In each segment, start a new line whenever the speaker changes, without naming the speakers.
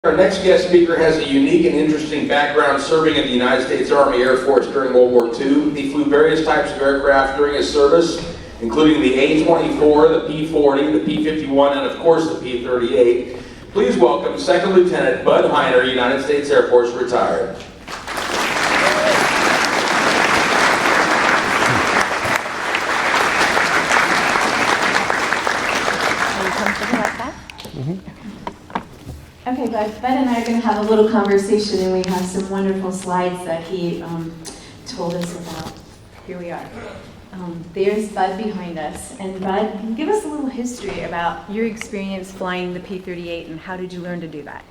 Our next guest speaker has a unique and interesting background serving in the United States Army Air Force during World War II. He flew various types of aircraft during his service, including the A-24, the P-40, the P-51, and of course the P-38. Please welcome Second Lieutenant Bud Heiner, United States Air Force, retired.
Okay, Bud and I are going to have a little conversation, and we have some wonderful slides that he told us about. Here we are. There's Bud behind us. And Bud, give us a little history about your experience flying the P38 and how did you learn to do that?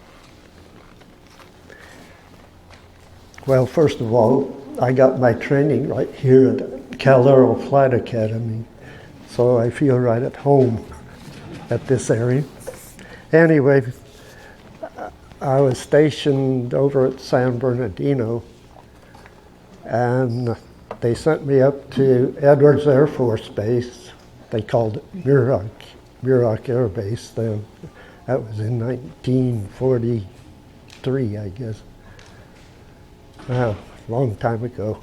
Well, first of all, I got my training right here at Cal Aero Flight Academy, so I feel right at home at this area. Anyway, I was stationed over at San Bernardino, and they sent me up to Edwards Air Force Base. They called it Muroc Air Base then. That was in 1943, I guess. Wow, a long time ago.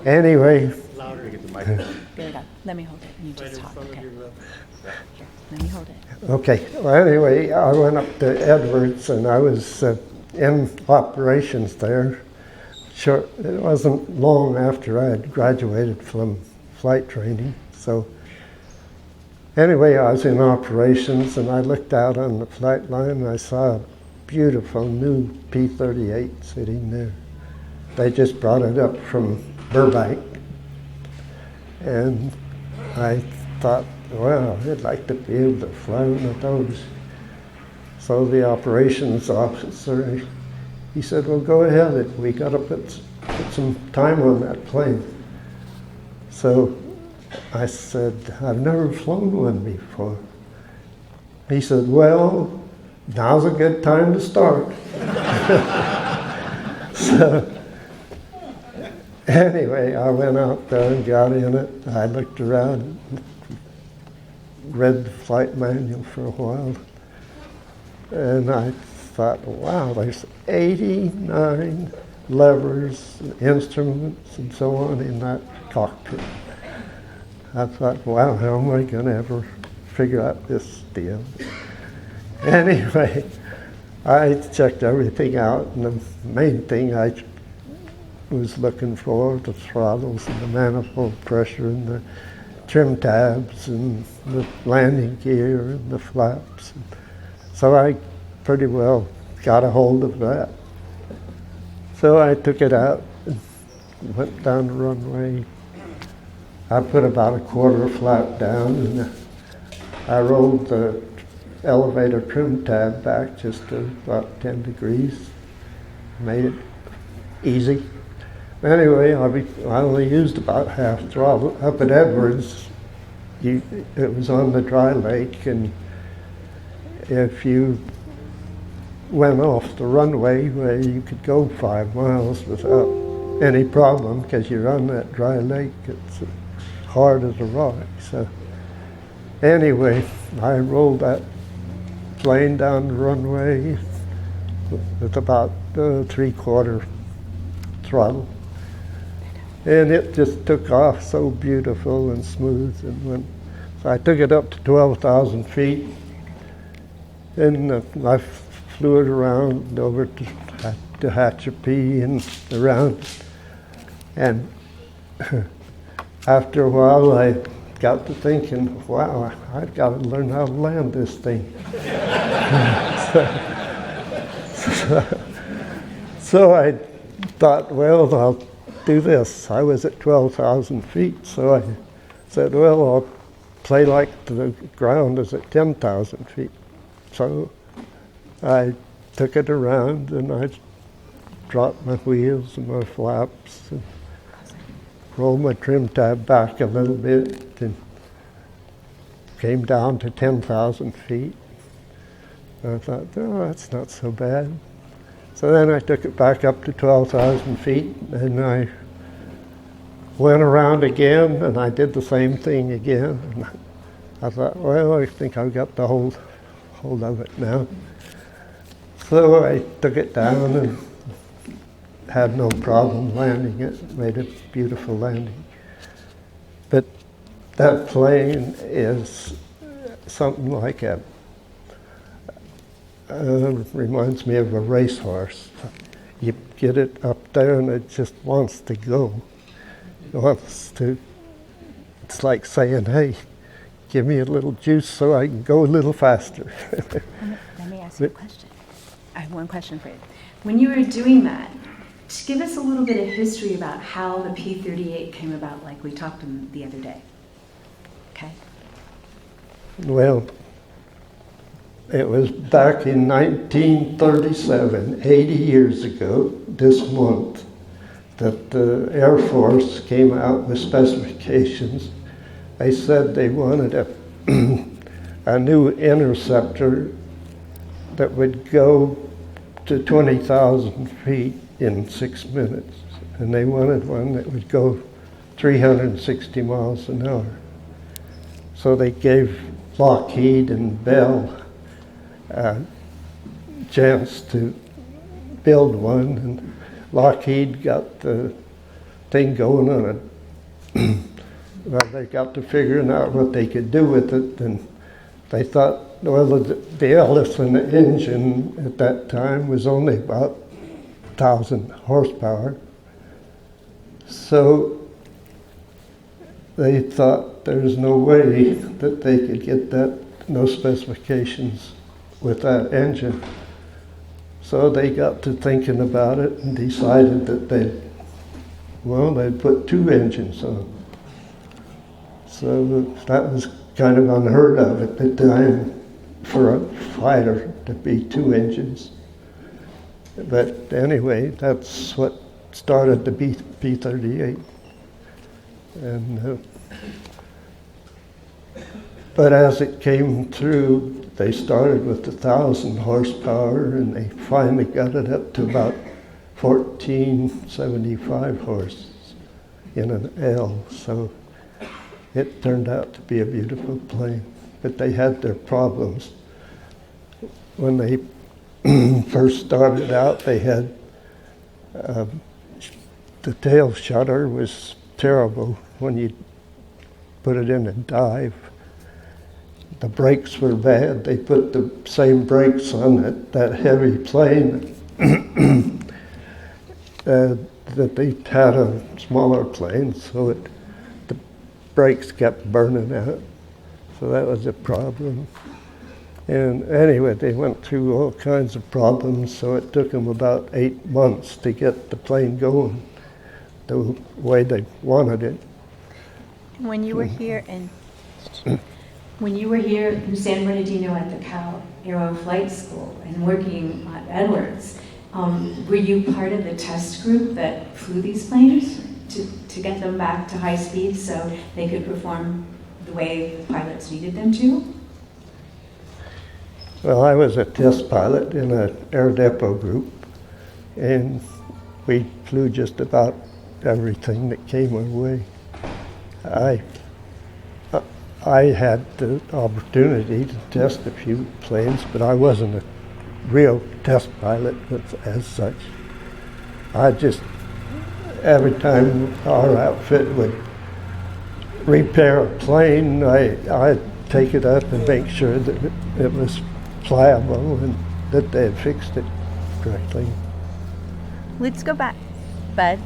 Anyway.
Louder to get the microphone.
There you go. Let me hold it and you just talk. Okay. Here, let me hold it.
Okay, well anyway, I went up to Edwards and I was in operations there. Sure, it wasn't long after I had graduated from flight training. So anyway, I was in operations and I looked out on the flight line and I saw a beautiful new P-38 sitting there. They just brought it up from Burbank. And I thought, well, I'd like to be able to fly one of those. So the operations officer, he said, well, go ahead. We got to put some time on that plane. So I said, I've never flown one before. He said, well, now's a good time to start. So anyway, I went out there and got in it. I looked around, read the flight manual for a while, and I thought, wow, there's 89 levers, instruments, and so on in that cockpit. I thought, wow, how am I going to ever figure out this deal? Anyway, I checked everything out, and the main thing I was looking for, the throttles and the manifold pressure and the trim tabs and the landing gear and the flaps. So I pretty well got a hold of that. So I took it out and went down the runway. I put about a quarter flap down and I rolled the elevator trim tab back just to about 10 degrees. Made it easy. Anyway, I only used about half throttle. Up at Edwards, it was on the dry lake, and if you went off the runway, well, you could go 5 miles without any problem, because you're on that dry lake. It's hard as a rock. So anyway, I rolled that plane down the runway with about 3/4 throttle. And it just took off so beautiful and smooth. And so I took it up to 12,000 feet, and I flew it around over to Tehachapi and around. And after a while, I got to thinking, wow, I've got to learn how to land this thing. So I thought, well, I'll do this. I was at 12,000 feet, so I said, well, I'll play like the ground is at 10,000 feet. So I took it around and I dropped my wheels and my flaps and rolled my trim tab back a little bit and came down to 10,000 feet. I thought, oh, that's not so bad. So then I took it back up to 12,000 feet, and I went around again, and I did the same thing again. And I thought, well, I think I've got the hold of it now. So I took it down and had no problem landing it, made a beautiful landing. But that plane is something like reminds me of a racehorse. You get it up there and it just wants to go. It wants to, it's like saying, hey, give me a little juice so I can go a little faster.
Let me ask you a question. I have one question for you. When you were doing that, just give us a little bit of history about how the P38 came about, like we talked the other day. Okay?
Well, it was back in 1937, 80 years ago, this month, that the Air Force came out with specifications. They said they wanted a new interceptor that would go to 20,000 feet in 6 minutes. And they wanted one that would go 360 miles an hour. So they gave Lockheed and Bell a chance to build one, and Lockheed got the thing going on it. Well, they got to figuring out what they could do with it, and they thought, well, the Ellison engine at that time was only about 1,000 horsepower. So they thought there's no way that they could get that, no specifications with that engine. So they got to thinking about it and decided that they'd put 2 engines on. So that was kind of unheard of at the time for a fighter to be 2 engines. But anyway, that's what started the P38. And but as it came through, they started with 1,000 horsepower, and they finally got it up to about 1,475 horses in an L. So it turned out to be a beautiful plane. But they had their problems. When they first started out, they had the tail shutter was terrible when you put it in a dive. The brakes were bad. They put the same brakes on that heavy plane that they had on smaller planes, so the brakes kept burning out. So that was a problem. And anyway, they went through all kinds of problems, so it took them about 8 months to get the plane going the way they wanted it.
When you were here in San Bernardino at the Cal Aero Flight School and working at Edwards, were you part of the test group that flew these planes to get them back to high speed so they could perform the way the pilots needed them to?
Well, I was a test pilot in an air depot group, and we flew just about everything that came our way. I had the opportunity to test a few planes, but I wasn't a real test pilot as such. Every time our outfit would repair a plane, I'd take it up and make sure that it was pliable and that they had fixed it correctly.
Let's go back, Bud.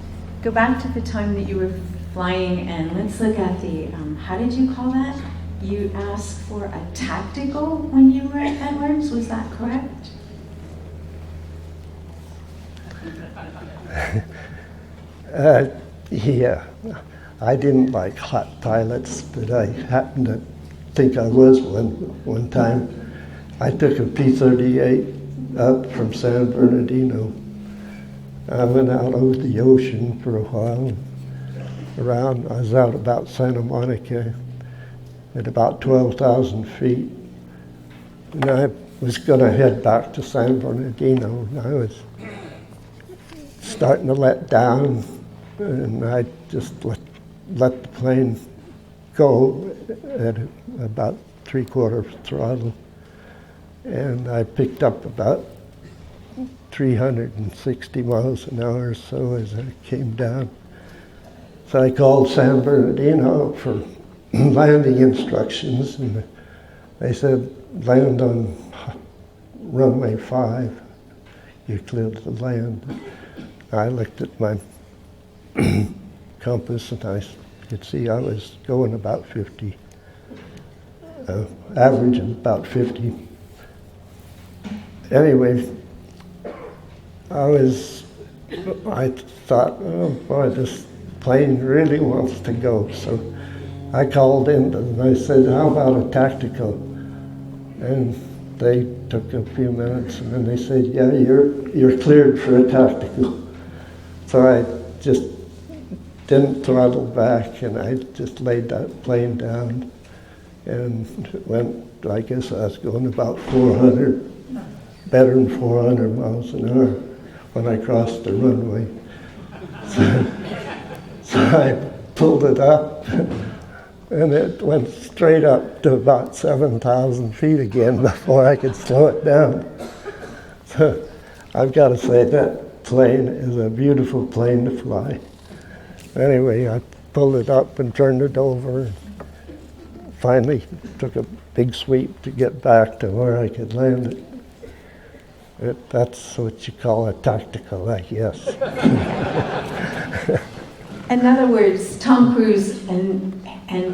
Go back to the time that you were flying, and let's look at the, how did you call that? You asked for a tactical when you were at Edwards, was that correct?
Yeah, I didn't like hot pilots, but I happened to think I was one time. I took a P38 up from San Bernardino. I went out over the ocean for a while. I was out about Santa Monica at about 12,000 feet. And I was going to head back to San Bernardino. And I was starting to let down, and I just let the plane go at about 3/4 throttle. And I picked up about 360 miles an hour or so as I came down. So I called San Bernardino for landing instructions, and they said, land on runway 5. You're cleared to land. I looked at my compass and I could see I was going about 50, average of about 50. Anyway, I thought, oh boy, this plane really wants to go. So I called in and I said, how about a tactical? And they took a few minutes and then they said, yeah, you're cleared for a tactical. So I just didn't throttle back and I just laid that plane down and went, I guess I was going about 400, better than 400 miles an hour when I crossed the runway. So I pulled it up and it went straight up to about 7,000 feet again before I could slow it down. So I've got to say that plane is a beautiful plane to fly. Anyway, I pulled it up and turned it over. Finally took a big sweep to get back to where I could land it. That's what you call a tactical, I guess.
In other words, Tom Cruise and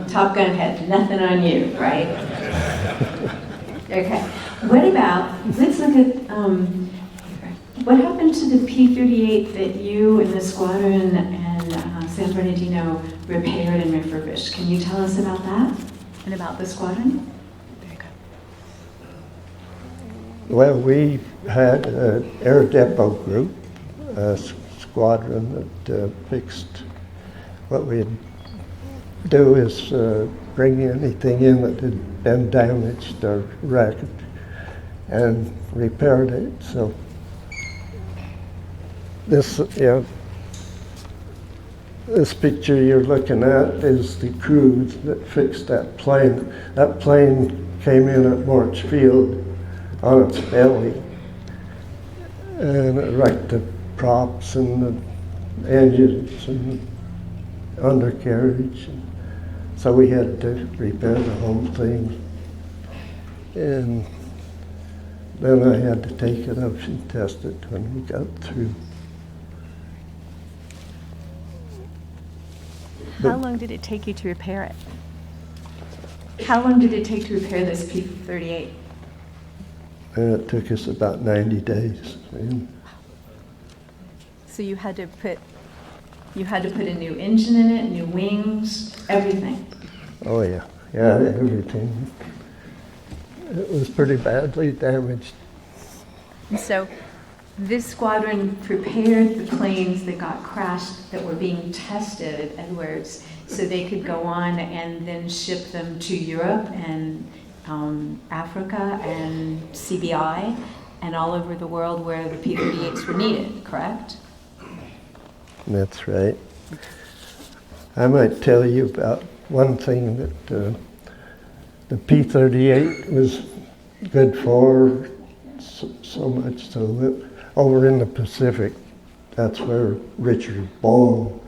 Top Gun had nothing on you, right? Okay. What about, let's look at, what happened to the P38 that you and the squadron and San Bernardino repaired and refurbished? Can you tell us about that and about the squadron? Very good.
Well, we had an air depot group, a squadron that fixed. What we'd do is bring anything in that had been damaged or wrecked and repaired it. So this picture you're looking at is the crew that fixed that plane. That plane came in at March Field on its belly, and it wrecked the props and the engines and undercarriage. So we had to repair the whole thing. And then I had to take it up and test it when we got through.
How long did it take you to repair it?
How long did it take to repair this P38?
And it took us about 90 days.
So you had to put,
a new engine in it, new wings, everything.
Oh yeah, everything. It was pretty badly damaged.
and so
This squadron prepared the planes that got crashed that were being tested at Edwards so they could go on and then ship them to Europe and Africa and CBI and all over the world where the P-38s were needed, correct?
That's right. I might tell you about one thing that the P-38 was good for, so much so that over in the Pacific, that's where Richard Bone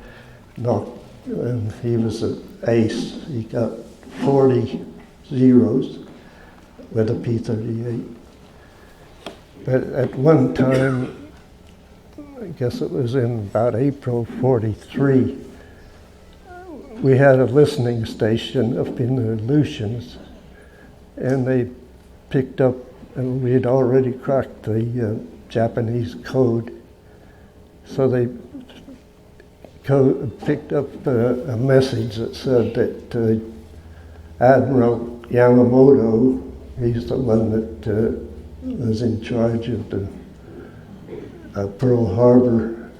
knocked, and he was an ace. He got 40 zeros with a P-38. But at one time, I guess it was in about April '43, we had a listening station up in the Aleutians, and they picked up, and we had already cracked the Japanese code. So they picked up a message that said that Admiral Yamamoto, he's the one that was in charge of the Pearl Harbor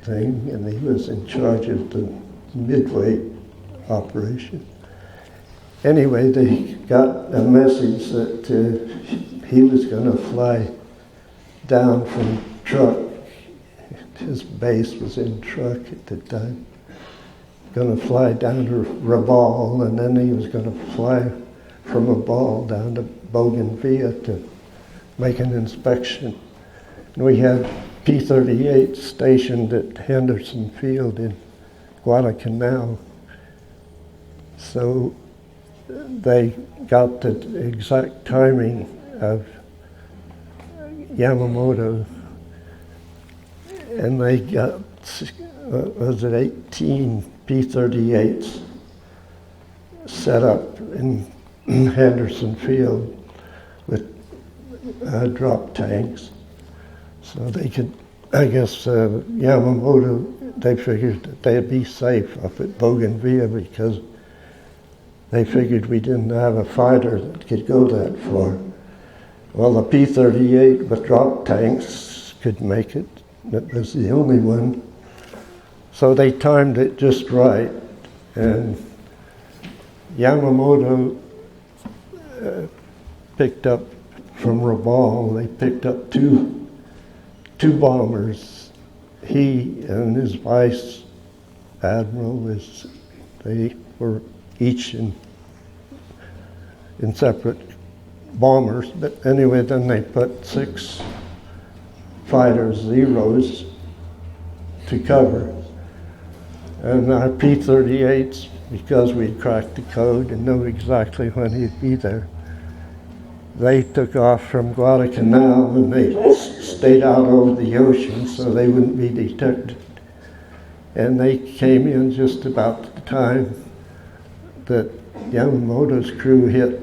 thing, and he was in charge of the Midway operation. Anyway, they got a message that he was going to fly down from Truck. His base was in Truck at the time. Going to fly down to Rabaul, and then he was going to fly from Rabaul down to Bougainville to make an inspection. And we had P38 stationed at Henderson Field in Guadalcanal. So they got the exact timing of Yamamoto, and they got, was it 18 P38s set up in Henderson Field with drop tanks. So they could, I guess Yamamoto, they figured that they'd be safe up at Bougainville because they figured we didn't have a fighter that could go that far. Well, the P-38 with drop tanks could make it. That was the only one. So they timed it just right. And Yamamoto picked up from Rabaul, they picked up two bombers. He and his vice admiral, they were each in separate bombers. But anyway, then they put 6 fighter Zeros to cover. And our P-38s, because we'd cracked the code and knew exactly when he'd be there, they took off from Guadalcanal and they stayed out over the ocean so they wouldn't be detected. And they came in just about the time that Yamamoto's crew hit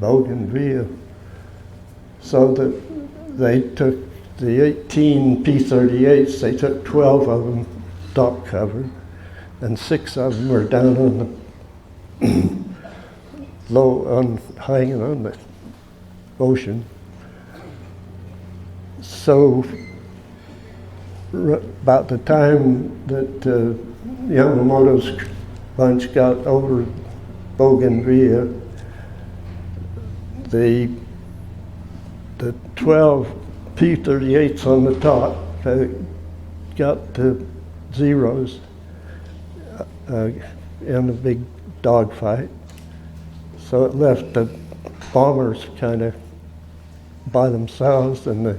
Bougainville. So that they took the 18 P-38s, they took 12 of them top cover, and 6 of them were down on the hanging on the ocean. So about the time that Yamamoto's bunch got over Bougainville, the 12 P-38s on the top got the Zeros in a big dogfight. So it left the bombers kind of by themselves, and the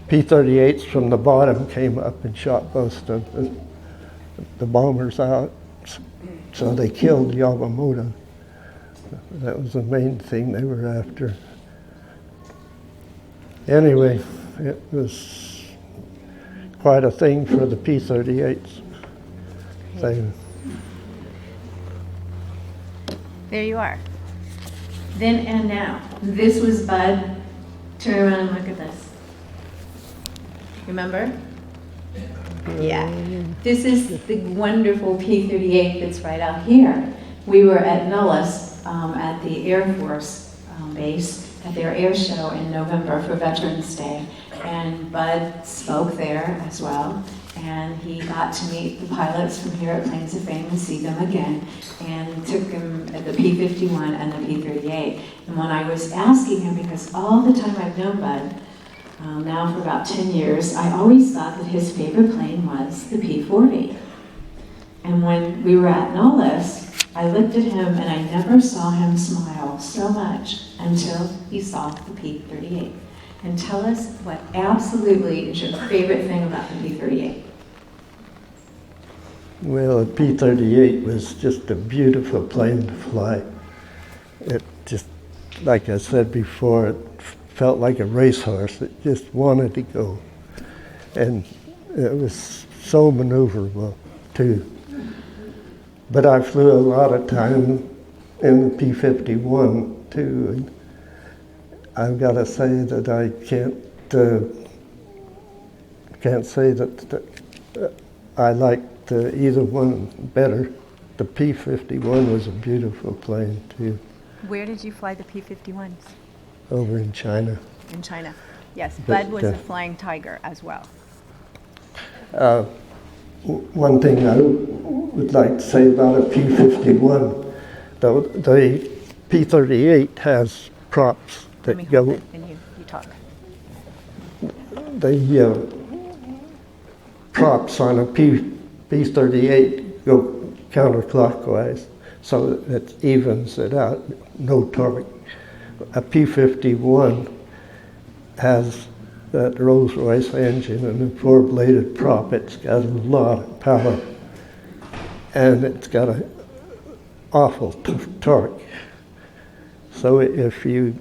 P-38s from the bottom came up and shot both the bombers out. So they killed Yamamoto. That was the main thing they were after. Anyway, it was quite a thing for the P-38s.
There you are.
Then and now. This was Bud. Turn around and look at this. Remember? Yeah. This is the wonderful P-38 that's right out here. We were at Nullis at the Air Force base at their air show in November for Veterans Day. And Bud spoke there as well. And he got to meet the pilots from here at Plains of Fame and see them again, and took him at the P-51 and the P-38. And when I was asking him, because all the time I've known Bud, now for about 10 years, I always thought that his favorite plane was the P-40. And when we were at Nullis, I looked at him and I never saw him smile so much until he saw the P-38. And tell us what absolutely is your favorite thing about the P-38.
Well, the P-38 was just a beautiful plane to fly. It just, like I said before, it felt like a racehorse. It just wanted to go. And it was so maneuverable, too. But I flew a lot of time in the P-51, too. And I've got to say that I can't say that I liked either one better. The P-51 was a beautiful plane too.
Where did you fly the P-51s?
Over in China.
In China. Yes,
But,
Bud was a Flying Tiger as well.
One thing I would like to say about a P-51, the P-38 has props
Let me
that go.
hold it and you talk.
The props on a P-38 go counterclockwise, so it evens it out, no torque. A P-51 has that Rolls-Royce engine and a four-bladed prop. It's got a lot of power, and it's got an awful torque. So if you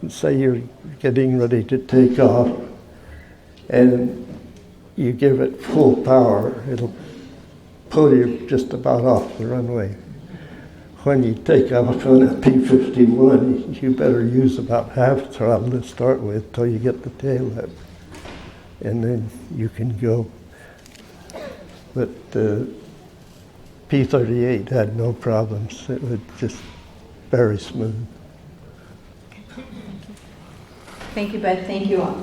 say you're getting ready to take off and you give it full power, it'll pull you just about off the runway. When you take off on a P-51, you better use about half throttle to start with till you get the tail up, and then you can go. But the P-38 had no problems. It was just very smooth.
Thank you, Bud. Thank you all.